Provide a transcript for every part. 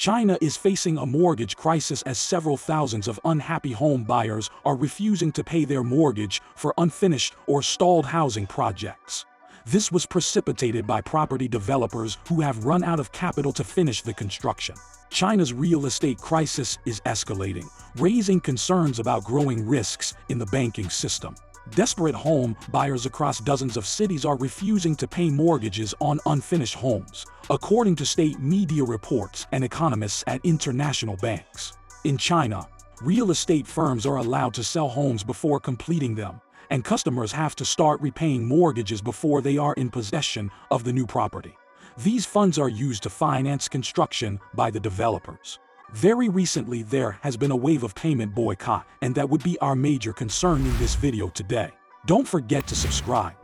China is facing a mortgage crisis as several thousands of unhappy home buyers are refusing to pay their mortgage for unfinished or stalled housing projects. This was precipitated by property developers who have run out of capital to finish the construction. China's real estate crisis is escalating, raising concerns about growing risks in the banking system. Desperate home buyers across dozens of cities are refusing to pay mortgages on unfinished homes, according to state media reports and economists at international banks. In China, real estate firms are allowed to sell homes before completing them, and customers have to start repaying mortgages before they are in possession of the new property. These funds are used to finance construction by the developers. Very recently there has been a wave of payment boycott, and that would be our major concern in this video today. Don't forget to subscribe,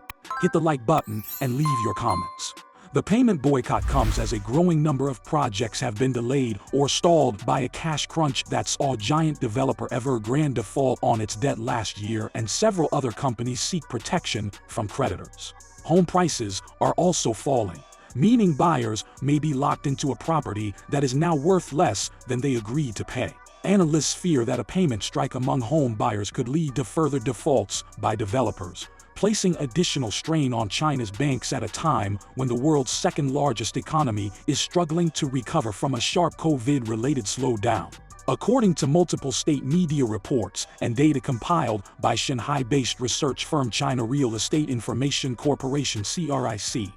hit the like button, and leave your comments. The payment boycott comes as a growing number of projects have been delayed or stalled by a cash crunch that saw giant developer Evergrande default on its debt last year, and several other companies seek protection from creditors. Home prices are also falling, meaning buyers may be locked into a property that is now worth less than they agreed to pay. Analysts fear that a payment strike among home buyers could lead to further defaults by developers, placing additional strain on China's banks at a time when the world's second-largest economy is struggling to recover from a sharp COVID-related slowdown. According to multiple state media reports and data compiled by Shanghai-based research firm China Real Estate Information Corporation (CRIC),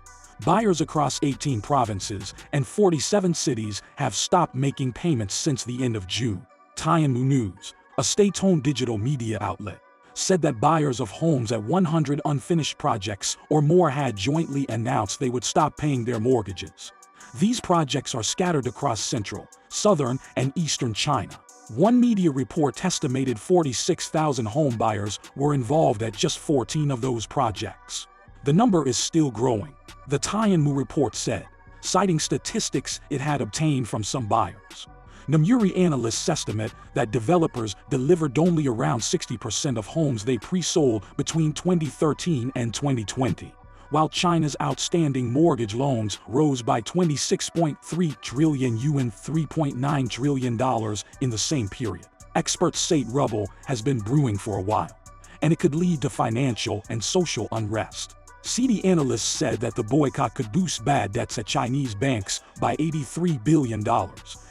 buyers across 18 provinces and 47 cities have stopped making payments since the end of June. Tianmu News, a state-owned digital media outlet, said that buyers of homes at 100 unfinished projects or more had jointly announced they would stop paying their mortgages. These projects are scattered across central, southern, and eastern China. One media report estimated 46,000 home buyers were involved at just 14 of those projects. The number is still growing, the Tianmu report said, citing statistics it had obtained from some buyers. Nomura analysts estimate that developers delivered only around 60% of homes they pre-sold between 2013 and 2020, while China's outstanding mortgage loans rose by 26.3 trillion yuan, $3.9 trillion in the same period. Experts say trouble has been brewing for a while, and it could lead to financial and social unrest. CD analysts said that the boycott could boost bad debts at Chinese banks by $83 billion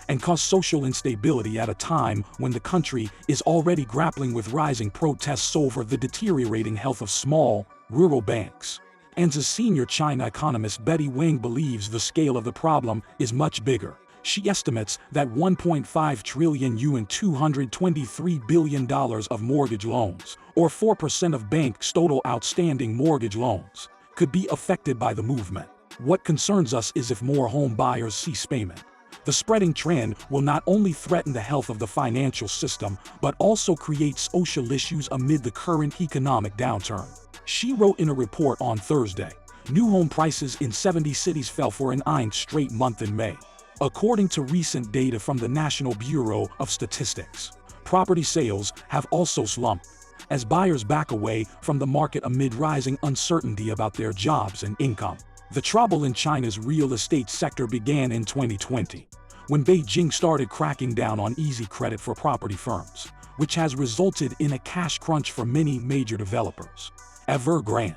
and cause social instability at a time when the country is already grappling with rising protests over the deteriorating health of small, rural banks. And as senior China economist Betty Wang believes the scale of the problem is much bigger. She estimates that 1.5 trillion yuan, $223 billion of mortgage loans, or 4% of banks' total outstanding mortgage loans, could be affected by the movement. What concerns us is if more home buyers cease payment. The spreading trend will not only threaten the health of the financial system, but also create social issues amid the current economic downturn. She wrote in a report on Thursday, new home prices in 70 cities fell for an 9th straight month in May. According to recent data from the National Bureau of Statistics, property sales have also slumped as buyers back away from the market amid rising uncertainty about their jobs and income. The trouble in China's real estate sector began in 2020, when Beijing started cracking down on easy credit for property firms, which has resulted in a cash crunch for many major developers. Evergrande,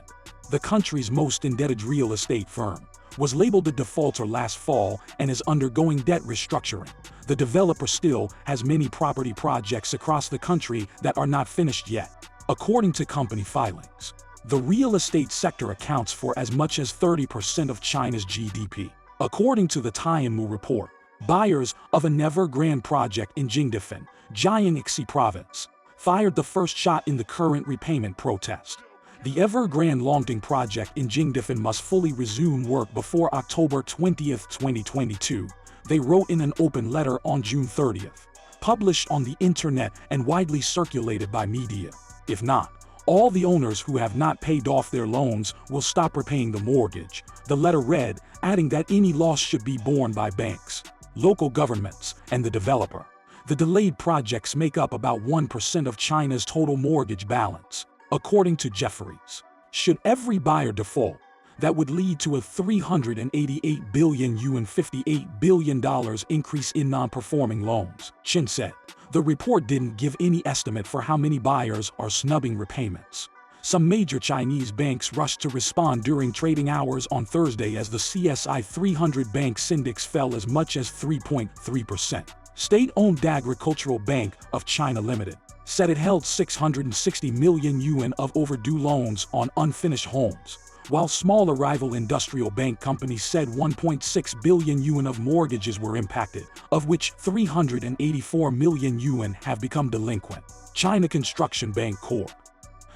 the country's most indebted real estate firm, was labeled a defaulter last fall and is undergoing debt restructuring. The developer still has many property projects across the country that are not finished yet. According to company filings, the real estate sector accounts for as much as 30% of China's GDP. According to the Tianmu report, buyers of an Evergrande project in Jingdifan, Jiangxi province, fired the first shot in the current repayment protest. The Evergrande Longting project in Jingdifan must fully resume work before October 20, 2022, they wrote in an open letter on June 30th, published on the internet and widely circulated by media. If not, all the owners who have not paid off their loans will stop repaying the mortgage, the letter read, adding that any loss should be borne by banks, local governments, and the developer. The delayed projects make up about 1% of China's total mortgage balance, according to Jefferies. Should every buyer default, that would lead to a 388 billion yuan $58 billion increase in non-performing loans, Qin said. The report didn't give any estimate for how many buyers are snubbing repayments. Some major Chinese banks rushed to respond during trading hours on Thursday as the CSI 300 bank index fell as much as 3.3%. State-owned Agricultural Bank of China Limited said it held 660 million yuan of overdue loans on unfinished homes, while smaller rival industrial bank companies said 1.6 billion yuan of mortgages were impacted, of which 384 million yuan have become delinquent. China Construction Bank Corp.,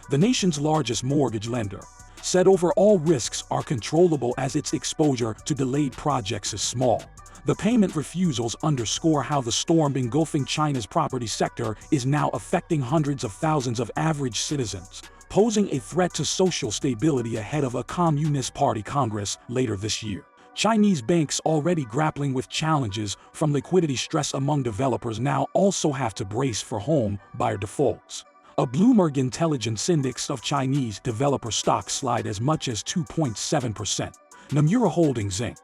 the nation's largest mortgage lender, said overall risks are controllable as its exposure to delayed projects is small. The payment refusals underscore how the storm engulfing China's property sector is now affecting hundreds of thousands of average citizens, posing a threat to social stability ahead of a Communist Party Congress later this year. Chinese banks already grappling with challenges from liquidity stress among developers now also have to brace for home buyer defaults. A Bloomberg Intelligence Index of Chinese developer stocks slide as much as 2.7%. Nomura Holdings Inc.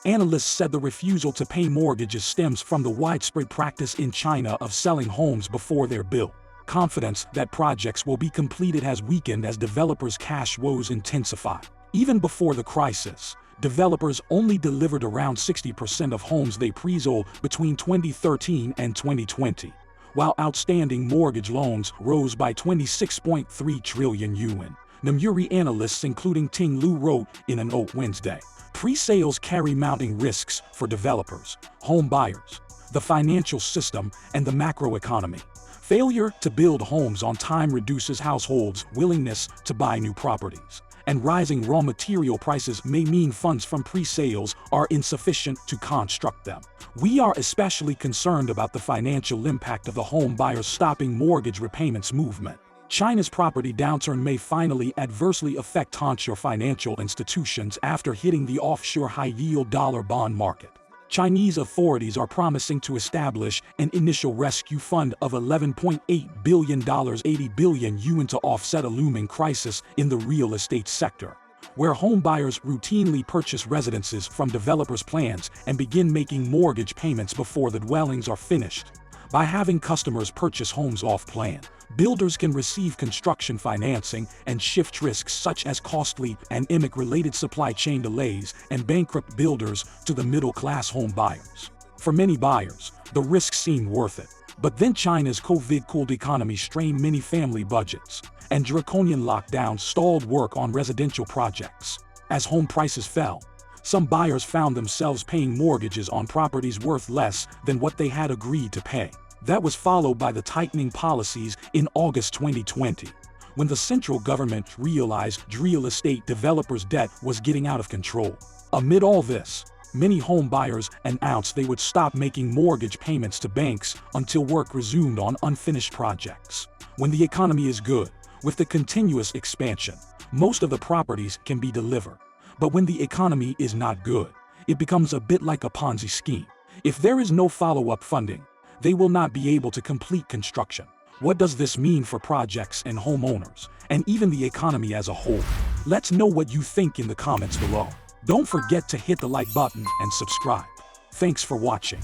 Analysts said the refusal to pay mortgages stems from the widespread practice in China of selling homes before they're built. Confidence that projects will be completed has weakened as developers' cash woes intensify. Even before the crisis, developers only delivered around 60% of homes they pre-sold between 2013 and 2020. While outstanding mortgage loans rose by 26.3 trillion yuan, Nomura analysts including Ting Lu wrote in a note Wednesday. Pre-sales carry mounting risks for developers, home buyers, the financial system, and the macroeconomy. Failure to build homes on time reduces households' willingness to buy new properties, and rising raw material prices may mean funds from pre-sales are insufficient to construct them. We are especially concerned about the financial impact of the home buyers stopping mortgage repayments movement. China's property downturn may finally adversely affect onshore financial institutions after hitting the offshore high-yield dollar bond market. Chinese authorities are promising to establish an initial rescue fund of $11.8 billion, 80 billion yuan to offset a looming crisis in the real estate sector, where home buyers routinely purchase residences from developers' plans and begin making mortgage payments before the dwellings are finished. By having customers purchase homes off-plan, builders can receive construction financing and shift risks such as costly and pandemic-related supply chain delays and bankrupt builders to the middle-class home buyers. For many buyers, the risks seem worth it. But then China's COVID-cooled economy strained many family budgets, and draconian lockdowns stalled work on residential projects. As home prices fell, some buyers found themselves paying mortgages on properties worth less than what they had agreed to pay. That was followed by the tightening policies in August 2020, when the central government realized real estate developers' debt was getting out of control. Amid all this, many home buyers announced they would stop making mortgage payments to banks until work resumed on unfinished projects. When the economy is good, with the continuous expansion, most of the properties can be delivered. But when the economy is not good, it becomes a bit like a Ponzi scheme. If there is no follow-up funding, they will not be able to complete construction. What does this mean for projects and homeowners, and even the economy as a whole? Let's know what you think in the comments below. Don't forget to hit the like button and subscribe. Thanks for watching.